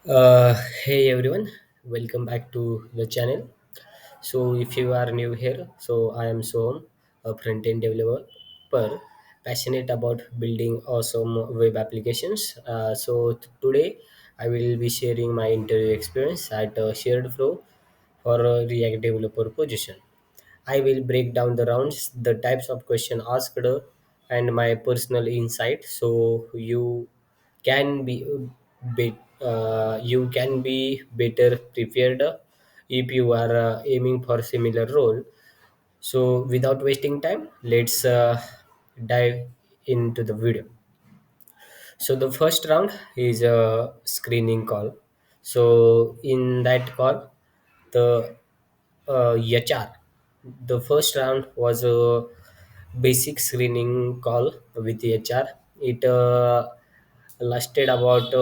Uh, hey everyone, welcome back to the channel. So, if you are new here, so I am Soham, a front-end developer, passionate about building awesome web applications. Today I will be sharing my interview experience at Sharedpro for a React developer position. I will break down the rounds, the types of question asked, and my personal insight. So you can be better prepared if you are aiming for similar role. So without wasting time, let's dive into the video. So the first round is a screening call. So in that call, the HR. The first round was a basic screening call with HR. It lasted about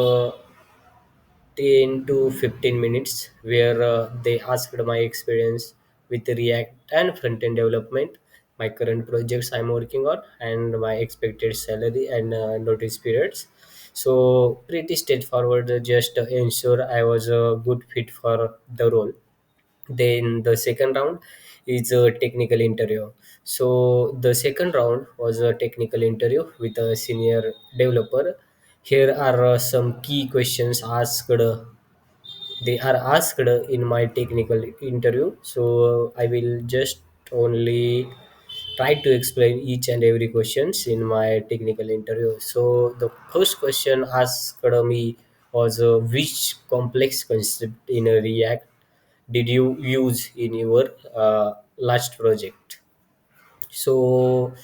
10 to 15 minutes, where they asked my experience with React and front-end development, my current projects I'm working on, and my expected salary and notice periods. So pretty straightforward, just ensure I was a good fit for the role. Then the second round is a technical interview. So the second round was a technical interview with a senior developer. Here are some key questions asked. They are asked in my technical interview. So I will just only try to explain each and every questions in my technical interview. So the first question asked me was which complex concept in a React did you use in your last project? So,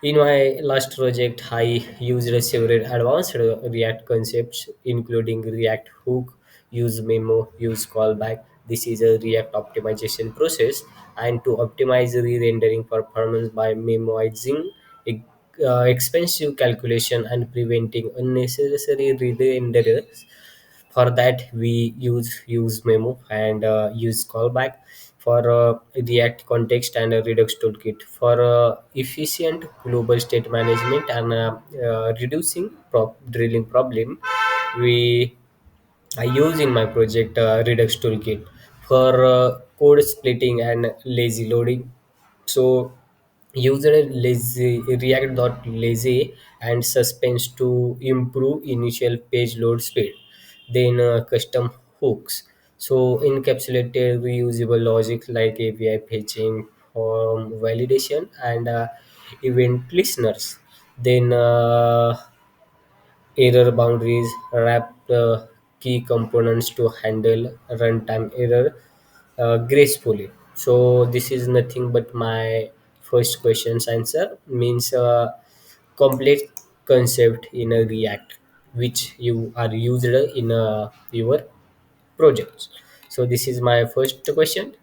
in my last project, I used several advanced React concepts, including React Hook, use memo, use callback. This is a React optimization process, and to optimize re-rendering performance by memoizing expensive calculation and preventing unnecessary re-renders. For that, we use memo and use callback for React context and a Redux toolkit for efficient global state management and reducing drilling problem. We I use in my project Redux toolkit for code splitting and lazy loading. So user lazy react.lazy and suspense to improve initial page load speed. Then custom hooks. So encapsulated reusable logic like API fetching, form validation, and event listeners. Then error boundaries wrap key components to handle runtime error gracefully. So this is nothing but my first question's answer means complete concept in a React which you are used in your projects. So this is my first question,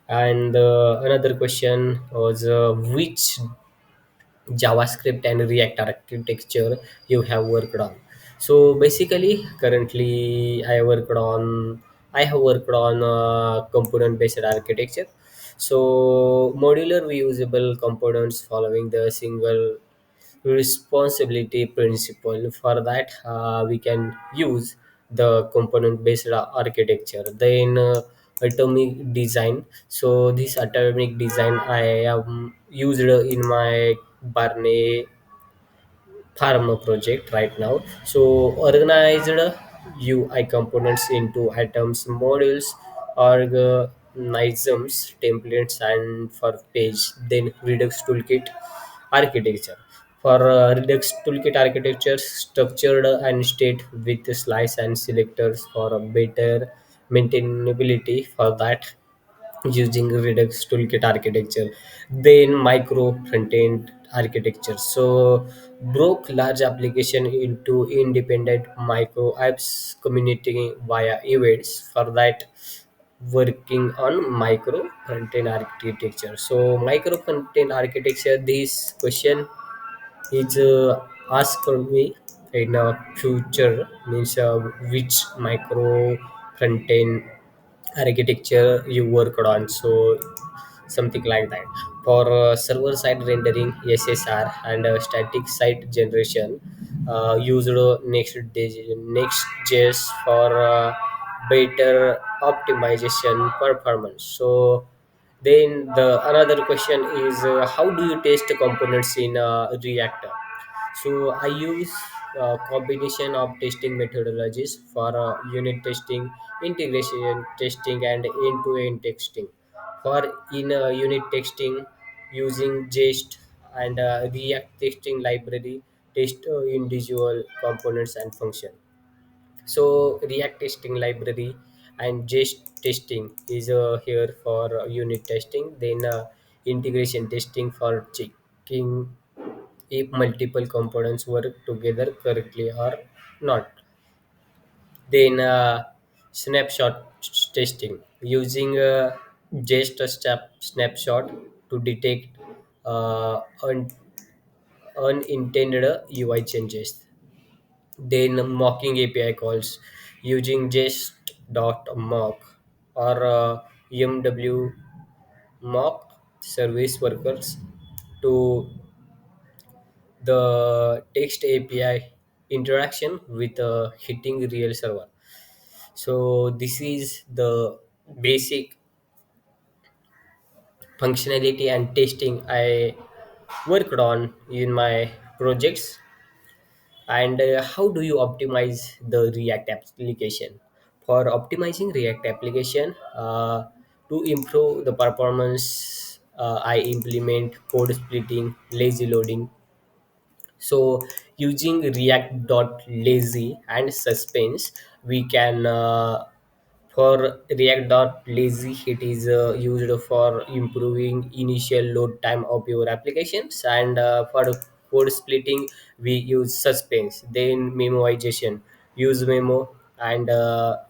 and another question was which JavaScript and React architecture you have worked on. So basically, currently I have worked on component based architecture. So modular reusable components following the single responsibility principle. For that, we can use the component based architecture. Then atomic design. So this atomic design I have used in my Barney Pharma project right now. So organized UI components into items, modules, organisms, templates, and for page. Then Redux toolkit architecture. For Redux toolkit architecture, structured and state with slice and selectors for a better maintainability. For that, using Redux toolkit architecture, then micro front-end architecture. So broke large application into independent micro apps communicating via events. For that, working on micro front-end architecture. So micro front-end architecture, this question is asked me in a future means which micro front-end architecture you worked on. So something like that. For server side rendering, SSR, and static site generation, used Next.js for better optimization performance. So then the another question is, how do you test components in React? So I use combination of testing methodologies for unit testing, integration testing, and end-to-end testing. For in unit testing, using Jest and React testing library, test individual components and function. So React testing library and Jest testing is here for unit testing. Then integration testing for checking if multiple components work together correctly or not. Then snapshot testing using just a snapshot to detect unintended UI changes. Then mocking API calls using just.mock or MW mock service workers to the text API interaction with a hitting real server. So this is the basic functionality and testing I worked on in my projects. And how do you optimize the React application? For optimizing React application, to improve the performance, I implement code splitting, lazy loading. So using React.lazy and suspense, we can for React.lazy, it is used for improving initial load time of your applications, and for code splitting, we use suspense. Then memoization, use memo, and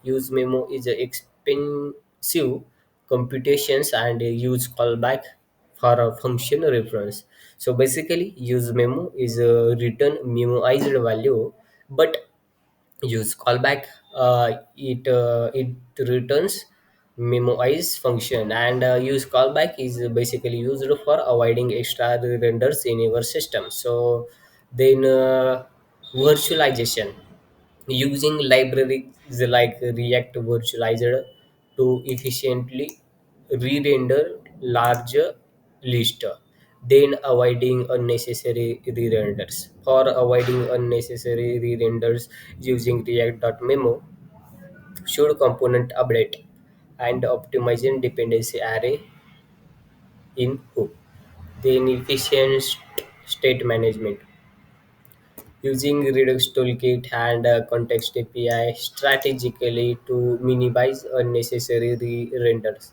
use memo is expensive computations, and use callback for a function reference. So basically, use memo is a return memoized value, but use callback, it returns memoize function. And use callback is basically used for avoiding extra renders in your system. So then virtualization, using libraries like React Virtualizer to efficiently re-render larger list. Then avoiding unnecessary re-renders. For avoiding unnecessary re-renders, using React.memo should component update and optimizing dependency array in hook. Then efficient state management, using Redux Toolkit and Context API strategically to minimize unnecessary renders.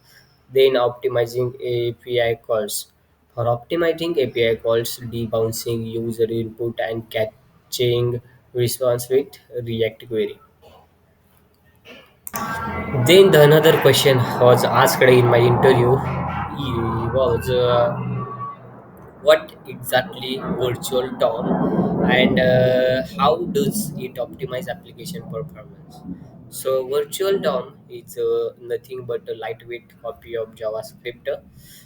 Then optimizing API calls. For optimizing API calls, debouncing user input and catching response with React query. Then the another question was asked in my interview was, what exactly virtual DOM, and how does it optimize application performance? So virtual DOM is nothing but a lightweight copy of JavaScript.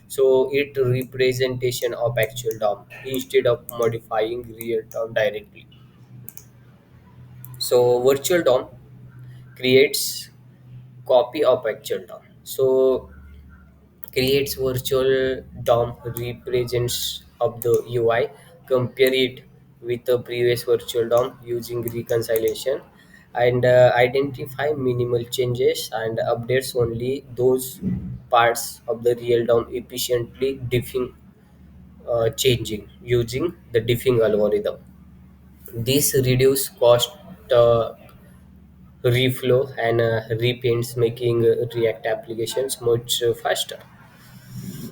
So it representation of actual DOM instead of modifying real DOM directly. So virtual DOM creates copy of actual DOM. So creates virtual DOM represents of the UI, compare it with the previous virtual DOM using reconciliation, and identify minimal changes and updates only those parts of the real DOM efficiently diffing changing using the diffing algorithm. This reduce cost, uh, reflow, and repaints, making React applications much faster.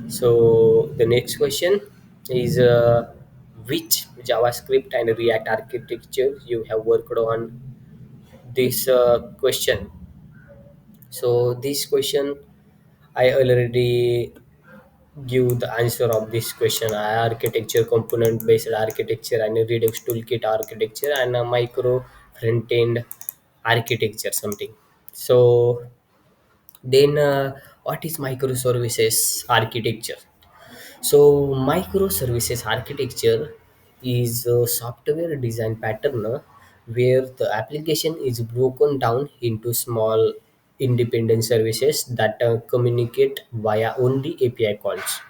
So the next question is, which JavaScript and React architecture you have worked on this question. So this question I already give the answer of this question. Architecture, component based architecture, and a Redux toolkit architecture, and a micro front end architecture something. So then what is microservices architecture? So microservices architecture is a software design pattern where the application is broken down into small independent services that communicate via only API calls.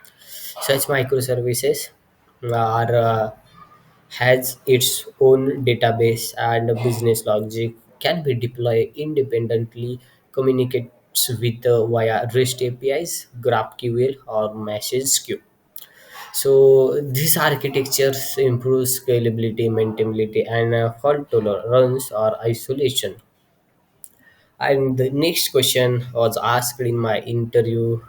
Such microservices are has its own database and business logic, can be deployed independently, communicates with via REST APIs, GraphQL, or message queue. So this architecture improves scalability, maintainability, and fault tolerance or isolation. And the next question was asked in my interview: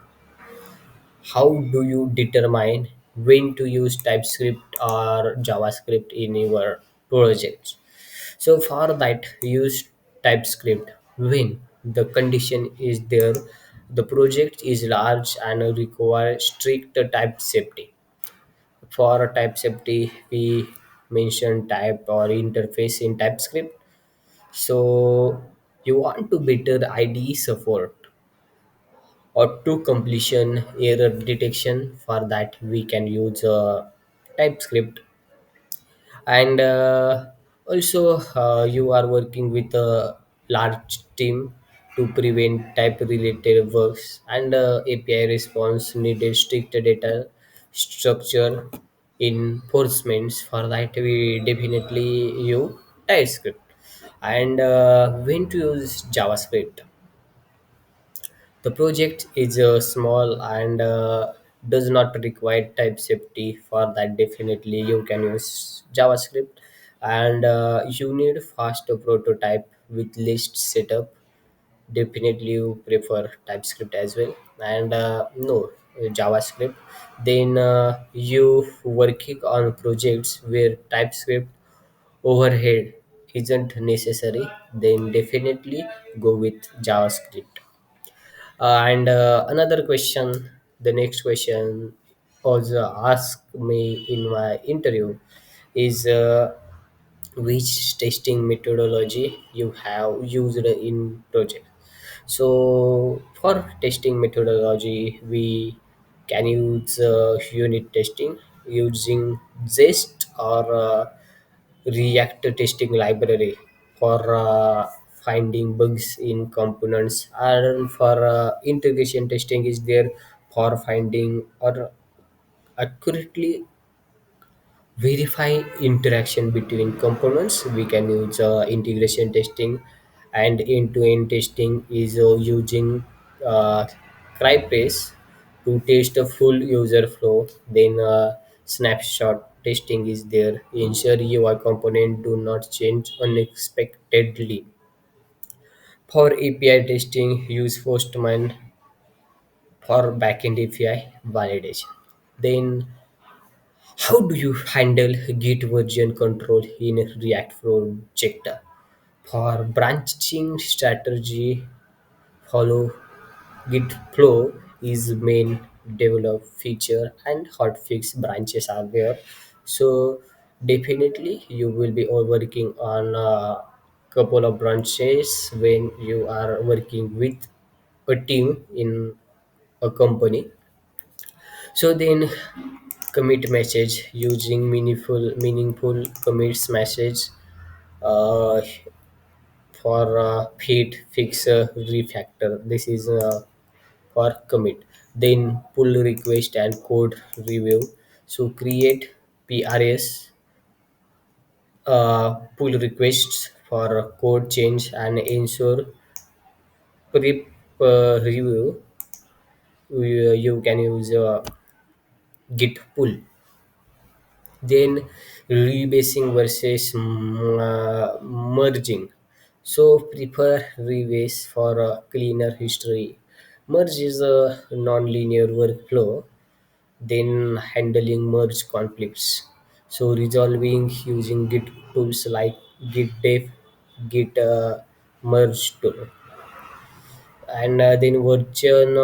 how do you determine when to use TypeScript or JavaScript in your projects? So for that, use TypeScript when the condition is there, the project is large and requires strict type safety. For type safety, we mention type or interface in TypeScript. So you want to better IDE support or to completion error detection. For that we can use TypeScript. And also you are working with a large team to prevent type related works, and API response needed strict data structure enforcements. For that we definitely use TypeScript. And when to use JavaScript, the project is small and does not require type safety. For that, definitely you can use JavaScript. And you need fast prototype with list setup. Definitely you prefer TypeScript as well. And no, JavaScript. Then you working on projects where TypeScript overhead isn't necessary. Then definitely go with JavaScript. And another question, the next question was asked me in my interview is which testing methodology you have used in project. So for testing methodology, we can use unit testing using Zest or React testing library for finding bugs in components, and for integration testing is there for finding or accurately verify interaction between components. We can use integration testing. And end-to-end testing is using uh, crypase to test a full user flow. Then snapshot testing is there, ensure UI component do not change unexpectedly. For API testing, use postman for backend API validation. Then how do you handle Git version control in a React project? For branching strategy, follow Git flow is main develop feature and hotfix branches are there. So definitely you will be all working on a couple of branches when you are working with a team in a company. So then commit message using meaningful commits message uh, for feed fix refactor. This is for commit. Then pull request and code review. So create PRS pull requests for code change and ensure prep review. You can use git pull. Then rebasing versus merging. So prefer rebase for a cleaner history. Merge is a non-linear workflow, then handling merge conflicts. So resolving using git tools like git dev, git merge tool. And then version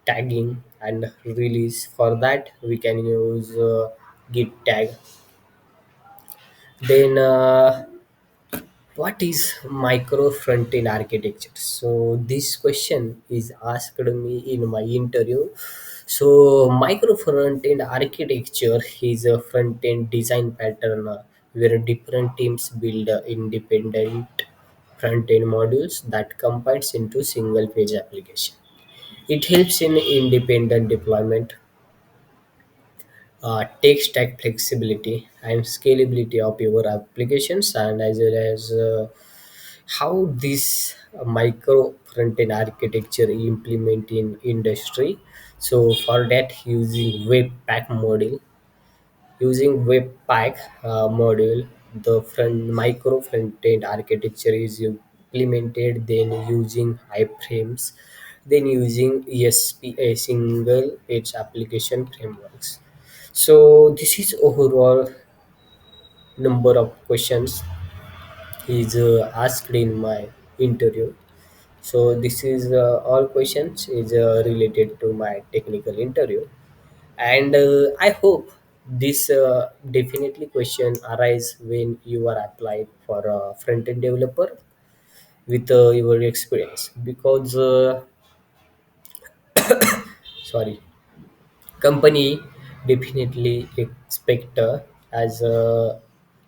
tagging and release. For that we can use git tag. Then what is micro front-end architecture? So this question is asked me in my interview. So micro front-end architecture is a front-end design pattern where different teams build independent front-end modules that combines into single-page application. It helps in independent deployment, tech stack flexibility, and scalability of your applications, and as well as how this micro front-end architecture implement in industry. So for that, using Webpack module, the micro front-end architecture is implemented. Then using iframes, then using ESP, single page application frameworks. So this is overall number of questions is asked in my interview. So this is all questions is related to my technical interview, and I hope this definitely question arise when you are applied for a front end developer with your experience, because sorry, company definitely expect as a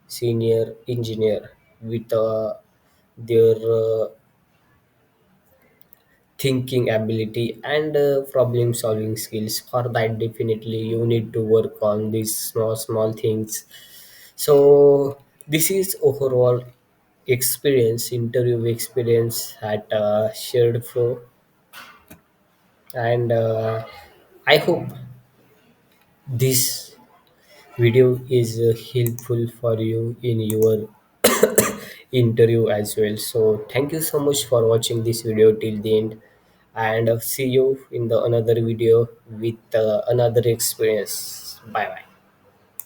senior engineer with their thinking ability and problem solving skills. For that, definitely you need to work on these small things. So this is overall experience, interview experience at Sharedpro, and I hope this video is helpful for you in your interview as well. So thank you so much for watching this video till the end, and see you in the another video with another experience. Bye bye.